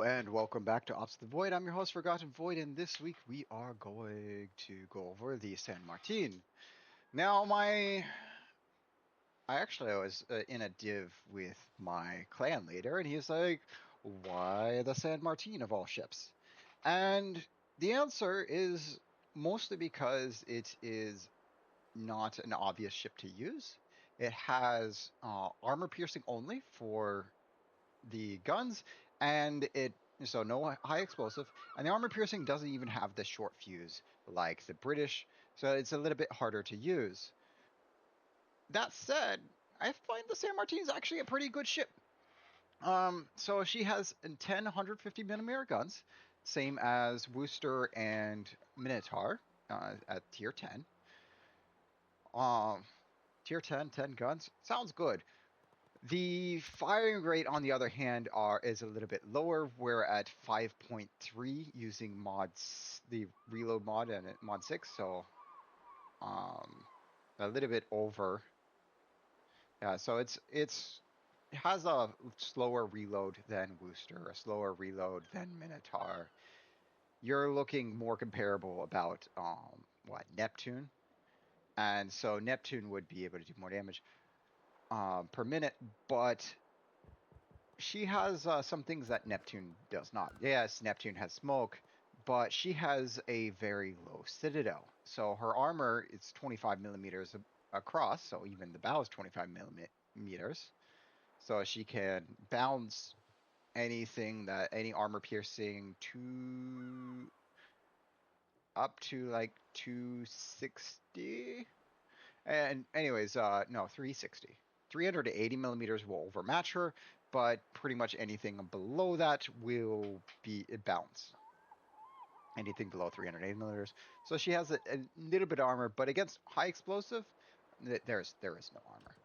And welcome back to Ops the Void. I'm your host, Forgotten Void, and this week we are going to go over the San Martin. Now, I was in a div with my clan leader, and he's like, why the San Martin of all ships? And the answer is mostly because it is not an obvious ship to use. It has armor piercing only for the guns, and no high explosive, and the armor piercing doesn't even have the short fuse like the British, so it's a little bit harder to use. That said, I find the San Martin is actually a pretty good ship. So she has 10 150 millimeter guns, same as Worcester and Minotaur at tier 10. Um, tier 10, 10 guns sounds good. The firing rate, on the other hand, is a little bit lower. We're at 5.3 using the reload mod and mod 6, so a little bit over. Yeah, so it has a slower reload than Worcester, a slower reload than Minotaur. You're looking more comparable about Neptune, and so Neptune would be able to do more damage per minute, but she has some things that Neptune does not. Yes, Neptune has smoke, but she has a very low citadel. So her armor is 25 millimeters across, so even the bow is 25 millimeters. So she can bounce any armor piercing up to like 260. And anyways, no, 360. 380 millimeters will overmatch her, but pretty much anything below that will be bounce. Anything below 380 millimeters. So she has a little bit of armor, but against high explosive, there is no armor.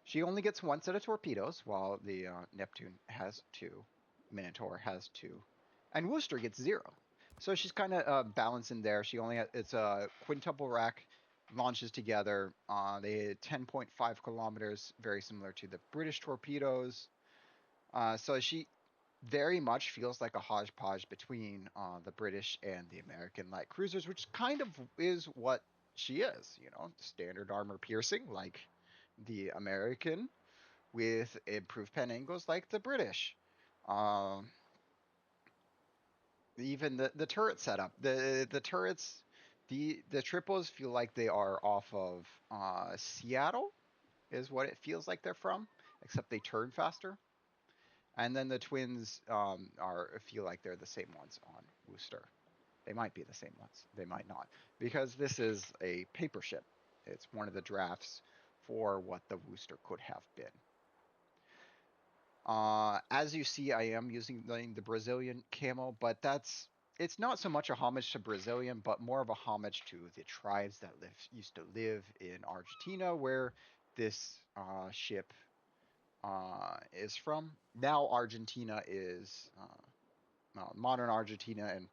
She only gets one set of torpedoes, while the Neptune has two, Minotaur has two, and Worcester gets zero. So she's kind of balancing there. It's a quintuple rack, launches together. They 10.5 kilometers, very similar to the British torpedoes. So she very much feels like a hodgepodge between the British and the American light cruisers, which kind of is what she is. Standard armor piercing like the American, with improved pen angles like the British. Even the turret setup, the turrets, the triples feel like they are off of Seattle, is what it feels like they're from, except they turn faster. And then the twins feel like they're the same ones on Worcester. They might be the same ones. They might not, because this is a paper ship. It's one of the drafts for what the Worcester could have been. As you see, I am using the Brazilian camo, but it's not so much a homage to Brazilian, but more of a homage to the tribes that used to live in Argentina, where this ship is from. Now Argentina is modern Argentina, and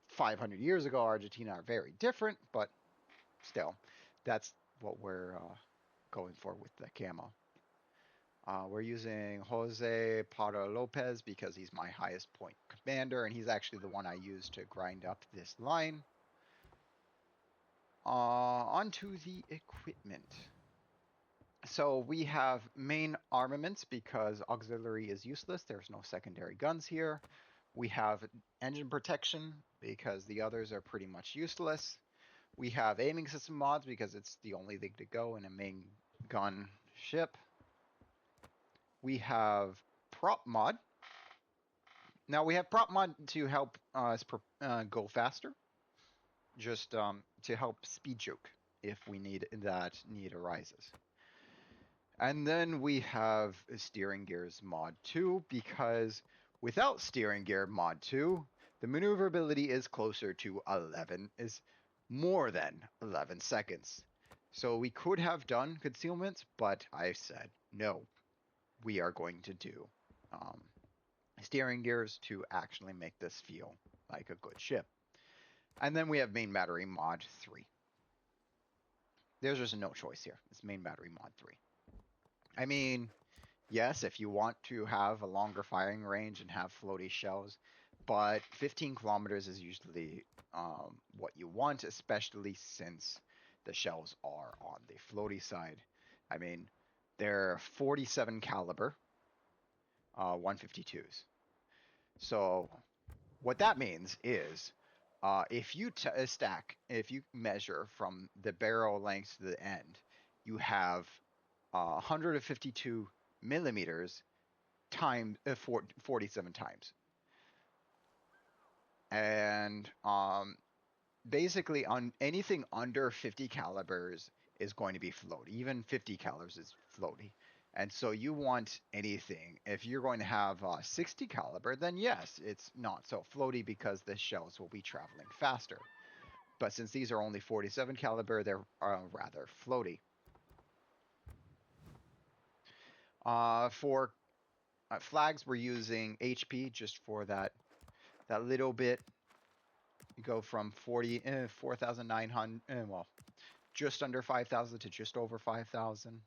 500 years ago Argentina are very different, but still, that's what we're going for with the camo. We're using Jose Parra Lopez because he's my highest point commander, and he's actually the one I use to grind up this line. Onto the equipment. So we have main armaments because auxiliary is useless. There's no secondary guns here. We have engine protection because the others are pretty much useless. We have aiming system mods because it's the only thing to go in a main gun ship. We have prop mod. Now we have prop mod to help us go faster, just to help speed choke if we need arises. And then we have steering gears mod 2 because without steering gear mod 2, the maneuverability is closer to 11, is more than 11 seconds. So we could have done concealment, but I said no. We are going to do steering gears to actually make this feel like a good ship. And then we have main battery mod 3. There's just no choice here. It's main battery mod 3. I mean, Yes, if you want to have a longer firing range and have floaty shells, but 15 kilometers is usually what you want, especially since the shells are on the floaty side. I mean, they're 47 caliber 152s. So what that means is if you if you measure from the barrel length to the end, you have 152 millimeters times 47 times. And basically, on anything under 50 calibers is going to be floaty. Even 50 calibers is floaty. And so you want anything. If you're going to have 60 caliber, then yes, it's not so floaty because the shells will be traveling faster. But since these are only 47 caliber, they're rather floaty. For flags, we're using HP just for that little bit. You go from 4,900, well, just under 5,000 to just over 5,000.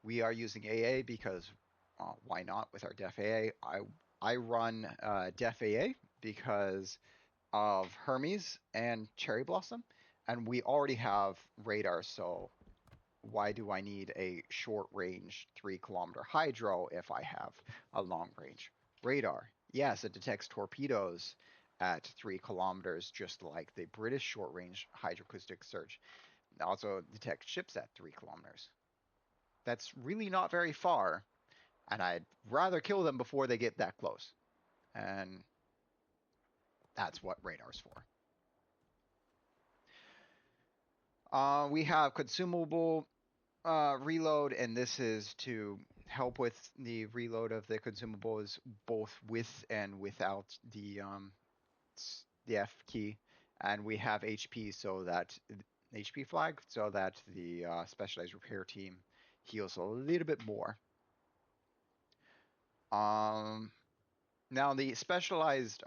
We are using AA because why not with our Def AA? I run Def AA because of Hermes and Cherry Blossom, and we already have radar, so why do I need a short range 3 kilometer hydro if I have a long range radar? Yes, it detects torpedoes at 3 kilometers, just like the British short range hydroacoustic search. It also detects ships at 3 kilometers. That's really not very far, and I'd rather kill them before they get that close. And that's what radar's for. We have consumable reload, and this is to help with the reload of the consumables, both with and without the F key. And we have HP so that HP flag so that the specialized repair team heals a little bit more. Now the specialized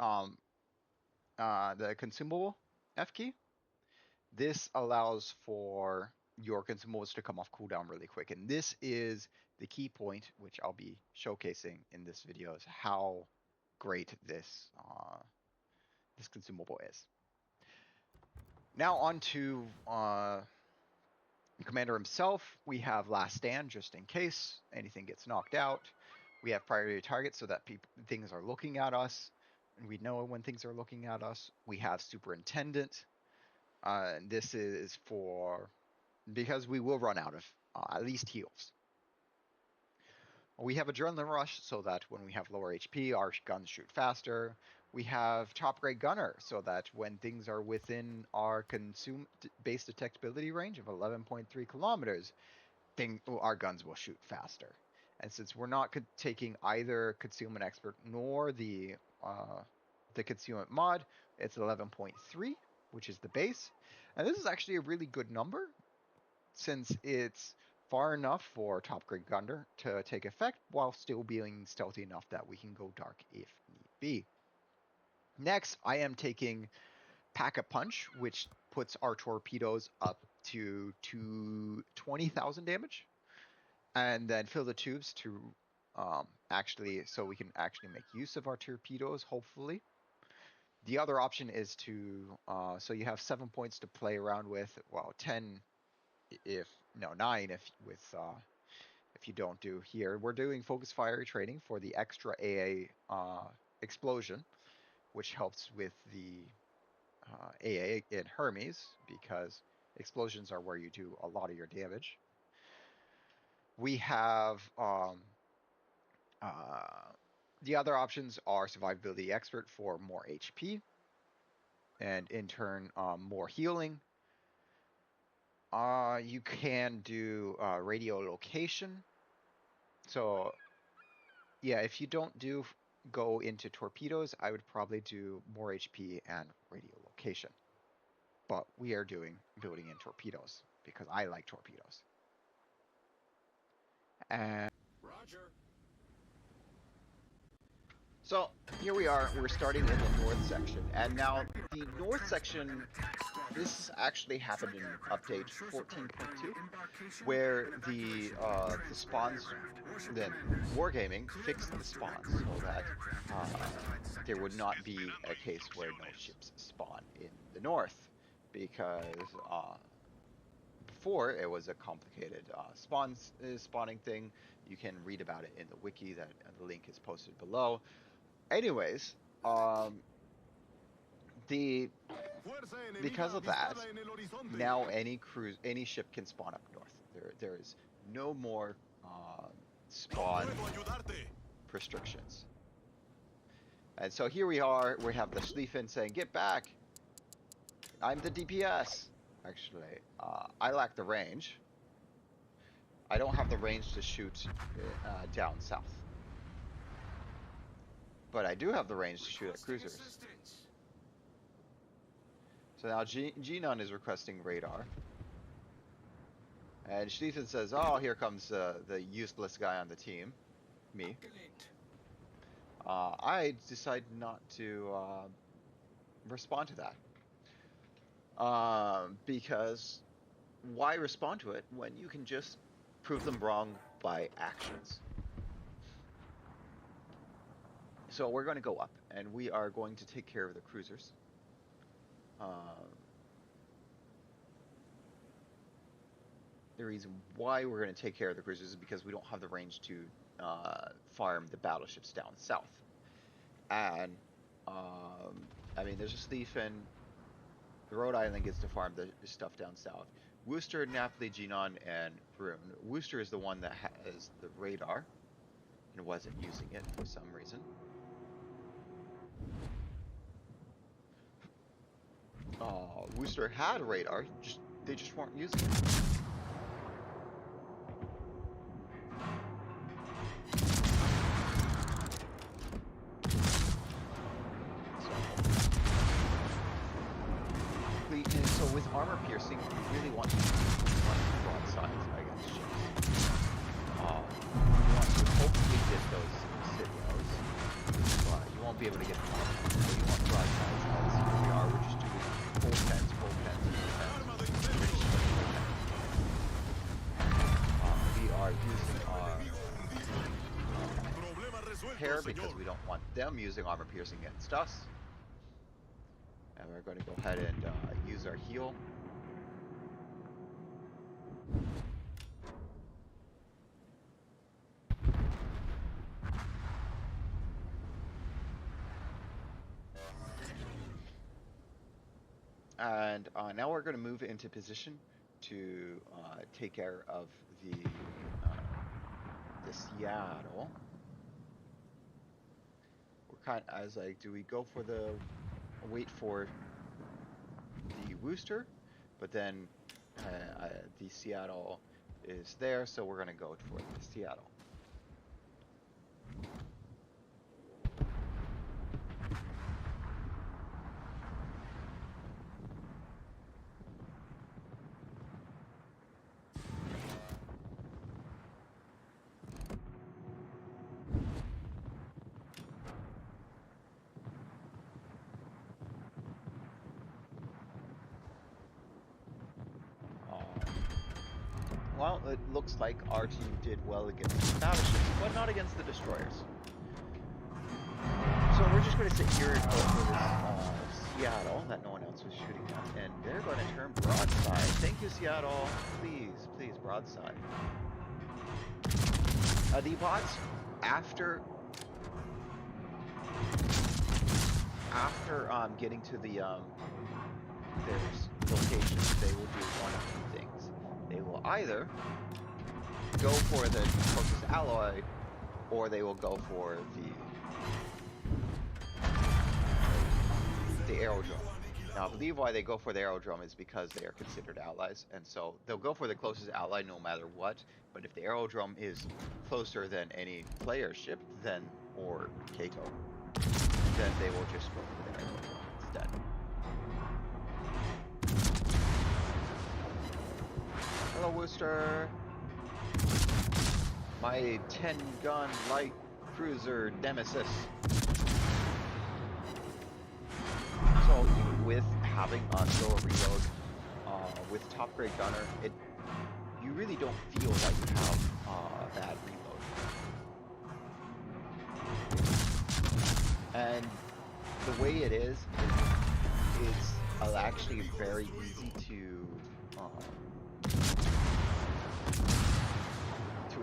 the consumable F key. This allows for your consumables to come off cooldown really quick. And this is the key point, which I'll be showcasing in this video, is how great this consumable is. Now on to Commander himself. We have Last Stand, just in case anything gets knocked out. We have Priority Target, so that things are looking at us, and we know when things are looking at us. We have Superintendent. This is for because we will run out of at least heals. We have Adrenaline Rush so that when we have lower HP, our guns shoot faster. We have Top Grade Gunner so that when things are within our base detectability range of 11.3 kilometers, our guns will shoot faster. And since we're not taking either Concealment Expert nor the Concealment Mod, it's 11.3, which is the base. And this is actually a really good number since it's far enough for Top Grade Gunner to take effect while still being stealthy enough that we can go dark if need be. Next, I am taking Pack-a-Punch, which puts our torpedoes up to 20,000 damage. And then fill the tubes to so we can actually make use of our torpedoes, hopefully. The other option is to, so you have 7 points to play around with, well, 10 9 if you don't do here. We're doing focus fire training for the extra AA explosion, which helps with the AA in Hermes because explosions are where you do a lot of your damage. We have the other options are Survivability Expert for more HP and in turn more healing. You can do radio location. So yeah, if you don't go into torpedoes, I would probably do more HP and radio location. But we are building in torpedoes because I like torpedoes. And Roger. So here we are. We're starting in the north section, and now the north section. This actually happened in update 14.2, where the spawns, then Wargaming fixed the spawns so that there would not be a case where no ships spawn in the north, because before it was a complicated spawning thing. You can read about it in the wiki that the link is posted below. Anyways, the because of that, now any ship can spawn up north. There is no more spawn restrictions. And so here we are. We have the Schlieffen saying, "Get back! I'm the DPS." Actually, I lack the range. I don't have the range to shoot down south, but I do have the range to shoot at cruisers. So now Genon is requesting radar. And Schlieffen says, "Oh, here comes the useless guy on the team. Me." I decide not to respond to that. Because why respond to it when you can just prove them wrong by actions? So we're going to go up, and we are going to take care of the cruisers. The reason why we're going to take care of the cruisers is because we don't have the range to farm the battleships down south. And I mean, there's a Schlieffen. The Rhode Island gets to farm the stuff down south. Worcester, Napoli, Genon, and Brune. Worcester is the one that has the radar and wasn't using it for some reason. Worcester had radar, they just weren't using it. So with armor piercing, we really want to broadsides against ships. We want to hopefully get those Sidios, but you won't be able to get them all. So you want broadsides, as here we are. We're just doing full pens. We are using our hair because we don't want them using armor piercing against us. And we're going to go ahead and use our heal. And now we're going to move into position to take care of the Seattle. We're kind of, I was like, do we go for wait for the Worcester, but then the Seattle is there, so we're gonna go for the Seattle. Well, it looks like our team did well against the battleships, but not against the destroyers. So we're just going to sit here and go for this Seattle that no one else was shooting at, and they're going to turn broadside. Thank you, Seattle. Please, broadside. The bots, after getting to their locations, they will do one of two things. They will either go for the closest alloy, or they will go for the aerodrome. Now, I believe why they go for the aerodrome is because they are considered allies, and so they'll go for the closest ally no matter what. But if the aerodrome is closer than any player ship, or Kato, then they will just go for the aerodrome instead. Hello, Worcester. My 10-gun light cruiser Nemesis So even with having a slower reload, with top grade gunner, you really don't feel like you have bad reload. And the way it is it's actually very easy to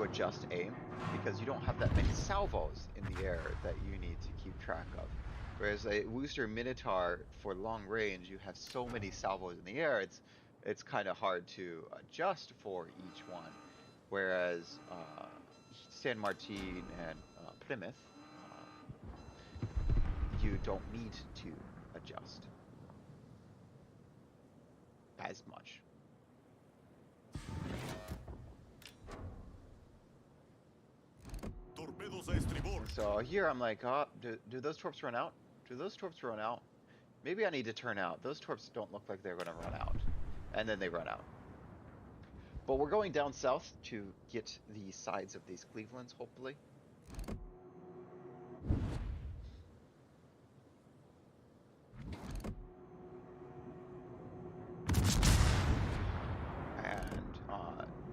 adjust aim because you don't have that many salvos in the air that you need to keep track of. Whereas a Wooster Minotaur for long range, you have so many salvos in the air, it's kind of hard to adjust for each one. Whereas San Martin and Plymouth, you don't need to adjust as much. So here I'm like, oh, do those torps run out? Do those torps run out? Maybe I need to turn out. Those torps don't look like they're going to run out. And then they run out. But we're going down south to get the sides of these Clevelands, hopefully.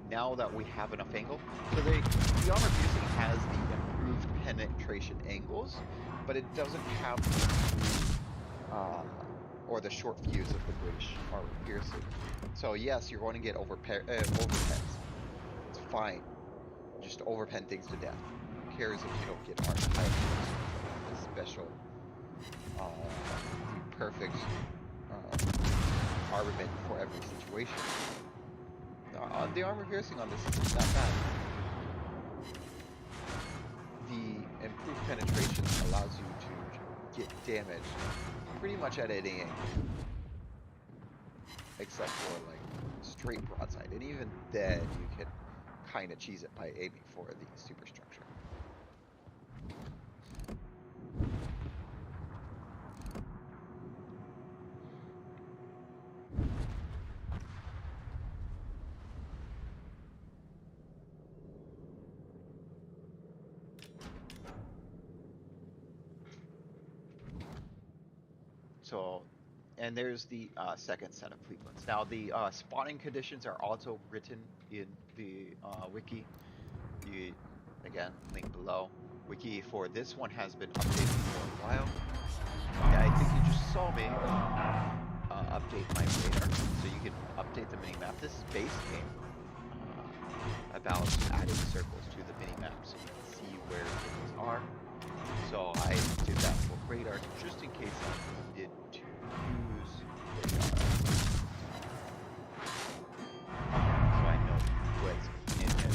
Now that we have enough angle, so the armor piercing has the improved penetration angles, but it doesn't have the or the short fuse of the British armor piercing. So yes, you're going to get overpens. It's fine. Just overpen things to death. Who cares if you don't get Argentine? The special, the perfect armament for every situation. The armor piercing on this isn't that bad. The improved penetration allows you to get damage pretty much at any angle. Except for like straight broadside. And even then you can kind of cheese it by aiming for the superstructure. So, and there's the second set of Clevelands. Now, the spawning conditions are also written in the wiki. Again, link below. Wiki for this one has been updated for a while. Yeah, I think you just saw me update my radar, so you can update the minimap. This is base game about adding circles to the minimap so you can see where things are. So I did that for radar just in case I needed to use radar. So I know what's in it.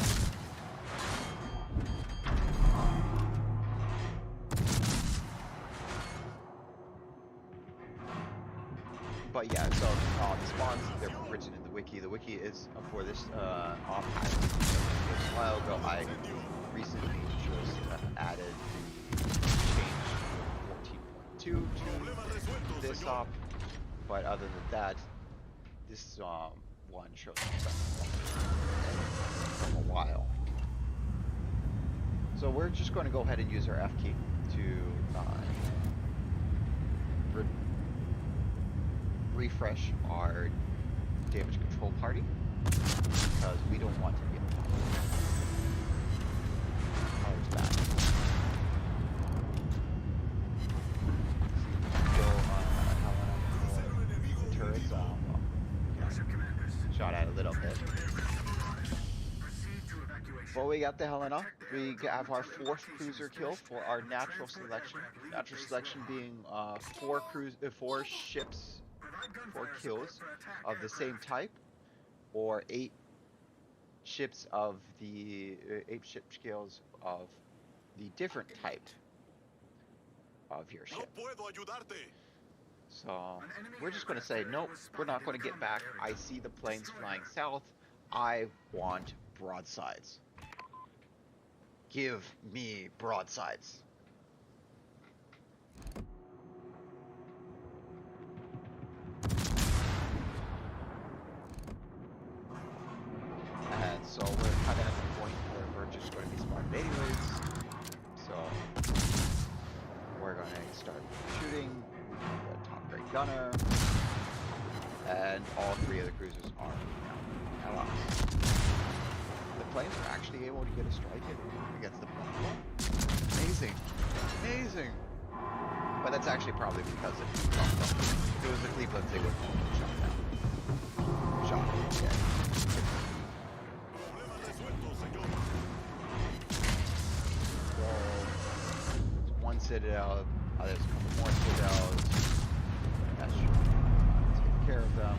But yeah, so the spawns, they're written in the wiki. The wiki is for this patch. A while ago, I recently just added change 14.2 to this op, but other than that, this one shows stuff from a while. So we're just going to go ahead and use our F key to refresh our damage control party because we don't want to get ours back. Turrets, shot at a little bit. Well, we got the Helena. We have our 4th cruiser kill for our natural selection. Natural selection being 4 ships, 4 kills of the same type, or 8 ships of the 8 ship skills of the different type of your ship. So we're just going to say, nope, we're not going to get back. I see the planes flying south. I want broadsides. Give me broadsides. And so we're kind of at the point where we're just going to be smart anyways. So we're going to start shooting. We have the top grade gunner, and all 3 of the cruisers are now allies. The planes are actually able to get a strike against the platform. Amazing. Amazing. But that's actually probably because it if it was the Clevelands, they would have been shot down. Shot. Okay. So, it's one citadel. There's a couple more citadels. That's take care of them.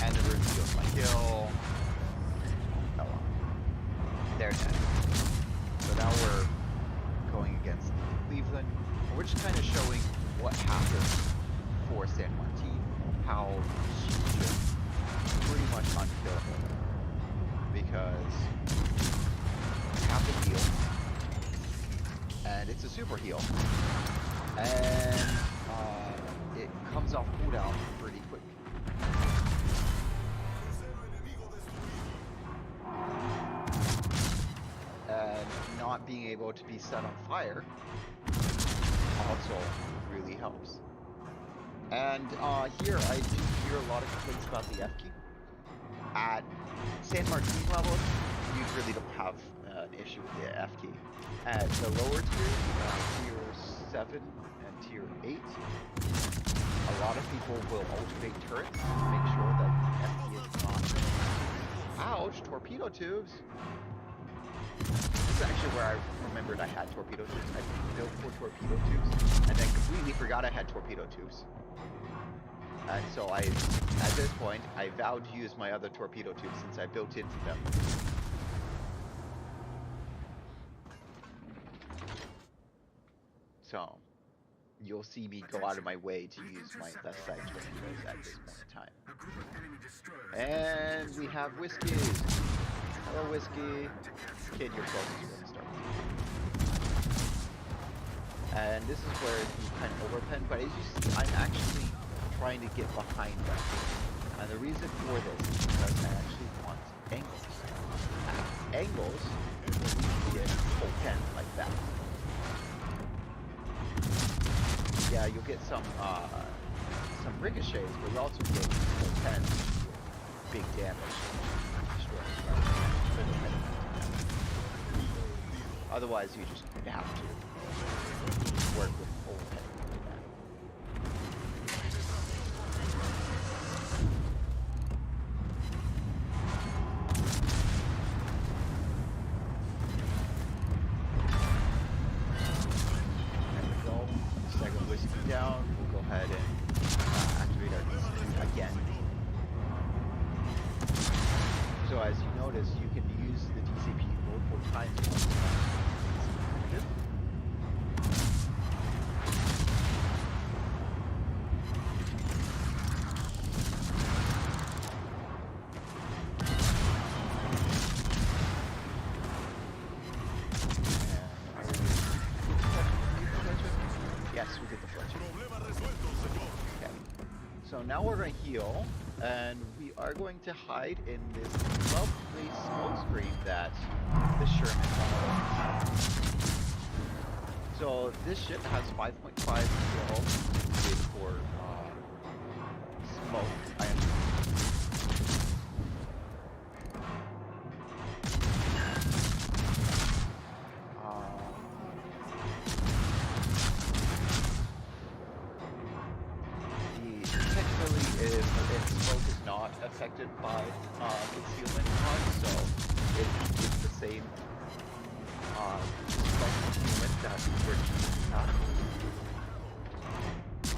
And the room steals my kill. Oh well. They're dead. So now we're going against Cleveland. We're just kind of showing what happens for San Martin, how she's just pretty much unkillable. Because you have the heal, and it's a super heal, and it comes off cooldown pretty quick. And not being able to be set on fire also really helps. And here I do hear a lot of complaints about the F key. At San Martin level, you really don't have an issue with the F key. At the lower tiers, tier 7 and tier 8, a lot of people will alternate turrets to make sure that the F key is not... Ouch! Torpedo tubes! This is actually where I remembered I had torpedo tubes. I built 4 torpedo tubes, and then completely forgot I had torpedo tubes. And so at this point, I vowed to use my other torpedo tubes since I built into them. So, you'll see me go out of my way to use my left side torpedoes at this point in time. And we have Whiskey. Hello, Whiskey. Kid, you're close to where to start. And this is where you kind of overpen, but as you see, I'm actually trying to get behind them. And the reason for this is because I actually want angles. And angles, you get full 10 like that. Yeah, you'll get some ricochets, but you also get full 10 big damage. Otherwise, you just have to work with full 10 like that. Second whiskey down, we'll go ahead and activate our DCP again. So as you notice, you can use the DCP multiple times. Yes, we did the fletching. Okay. So now we're going to heal, and we are going to hide in this lovely smoke screen that the Sherman has. So this ship has 5.5 kill for smoke. Affected by concealment on, so it's the same concealment that we're using now.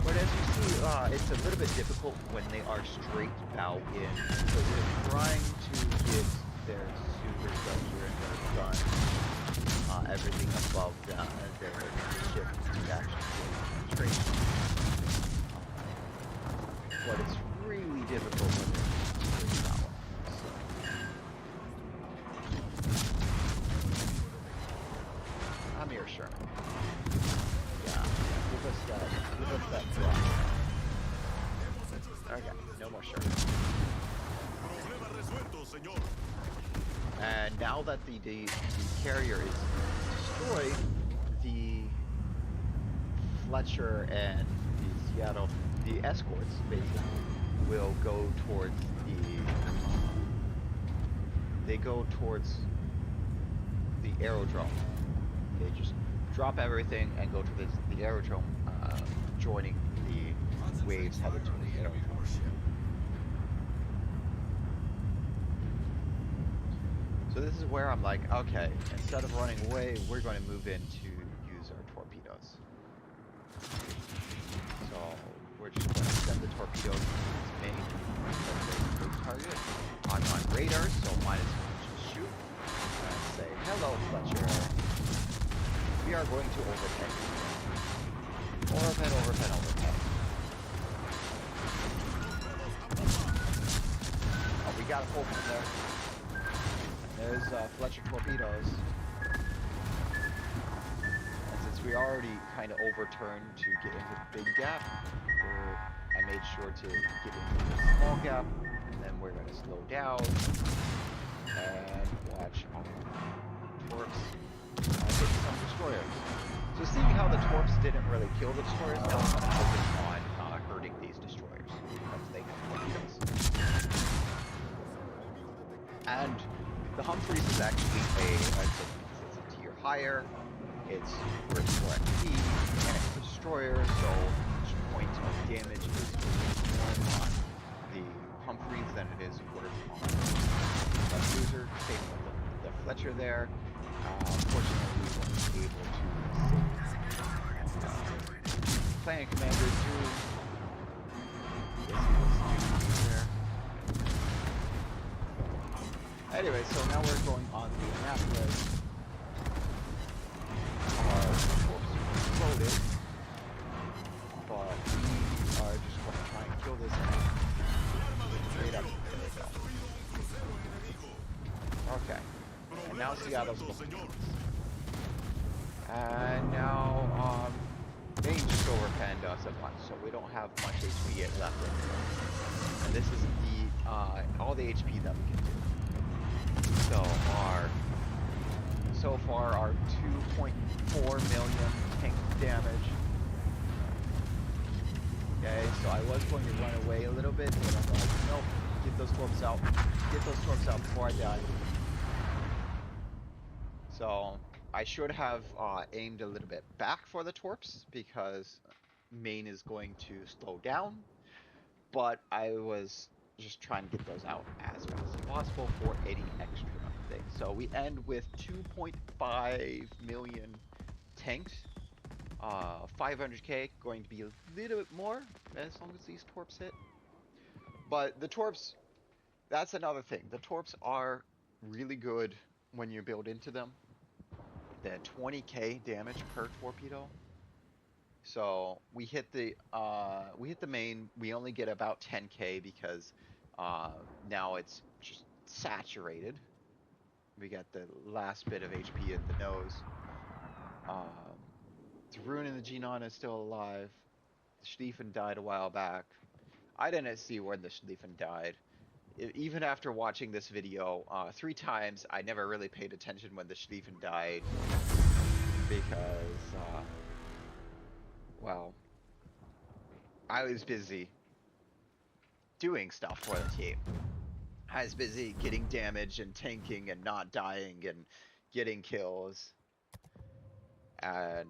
But as you see, it's a little bit difficult when they are straight bow in, so they're trying to get their super soldier and their gun, everything above them as their ship to actually get straight. But it's really difficult when they're I'm here, Sherman. Yeah, give us that drop. Okay, no more Sherman. And now that the carrier is destroyed, the Fletcher and the Seattle the escorts basically will go towards they go towards the aerodrome. They just drop everything and go to the aerodrome, joining the waves headed towards the aerodrome. So this is where I'm like, okay, instead of running away, we're going to move in to use our torpedoes. So we're just going to send the torpedoes to its main target. I'm on radar, so might as well just shoot and say, hello, Fletcher. We are going to overhead. Overhead, overhead, overhead. Oh, we got a full one there. There's Fletcher torpedoes. And since we already kind of overturned to get into the big gap, I made sure to get into the small gap, and then we're going to slow down and watch our torps hit some destroyers. So seeing how the torps didn't really kill the destroyers, now I'm going to focus on hurting these destroyers because they have torpedoes. And the Humphreys is actually it's a tier higher, it's worth more XP, and it's a destroyer, so each point of damage is more on the Humphreys than it is worth on the cruiser. Same with the Fletcher there. Fortunately, we weren't able to save Planet Commander through. There. Anyway, so now we're going on the Annapolis. Our torps exploded, but we are just going to try and kill this straight up. There we go. Okay. And now Seattle's looking. And now, they just overpanned us a bunch, so we don't have much HP yet left in here. And this is all the HP that we can do. So far our 2.4 million tank damage. Okay, so I was going to run away a little bit, but I'm like, nope, get those torps out. Get those torps out before I die. So I should have aimed a little bit back for the torps because main is going to slow down, but I was just trying to get those out as fast as possible for any extra thing. So we end with 2.5 million tanked, 500k, going to be a little bit more as long as these torps hit. But the torps, that's another thing. The torps are really good when you build into them. They had 20k damage per torpedo. So we hit the main. We only get about 10k because now it's just saturated. We got the last bit of HP at the nose. The Rune and the Genon is still alive. The Schlieffen died a while back. I didn't see when the Schlieffen died. Even after watching this video 3 times, I never really paid attention when the Schlieffen died because, well, I was busy doing stuff for the team. I was busy getting damage and tanking and not dying and getting kills and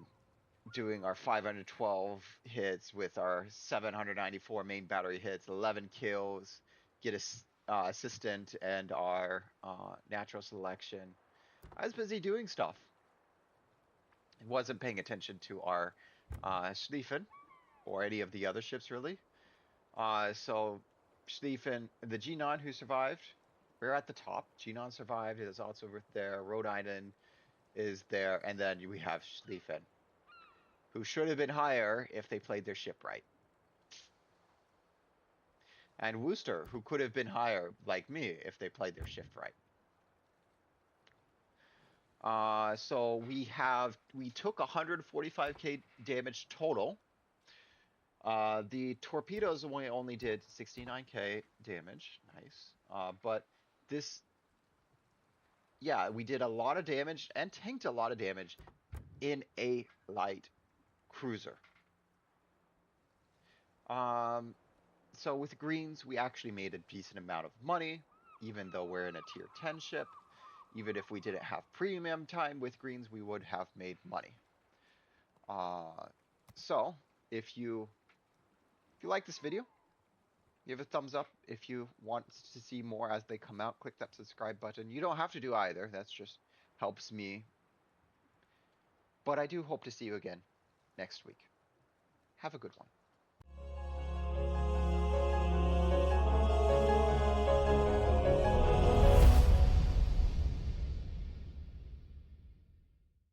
doing our 512 hits with our 794 main battery hits, 11 kills, get a assistant and our natural selection. I was busy doing stuff. I wasn't paying attention to our Schlieffen or any of the other ships really. So Schlieffen, the Genon who survived, we're at the top. Genon survived. It is also there. Rhode Island is there, and then we have Schlieffen, who should have been higher if they played their ship right. And Worcester, who could have been higher, like me, if they played their shift right. So we took 145k damage total. The torpedoes only did 69k damage. Nice. But this, yeah, we did a lot of damage and tanked a lot of damage in a light cruiser. Um, so with greens, we actually made a decent amount of money, even though we're in a tier 10 ship. Even if we didn't have premium time with greens, we would have made money. Uh, so if you like this video, give a thumbs up. If you want to see more as they come out, click that subscribe button. You don't have to do either. That's just helps me. But I do hope to see you again next week. Have a good one.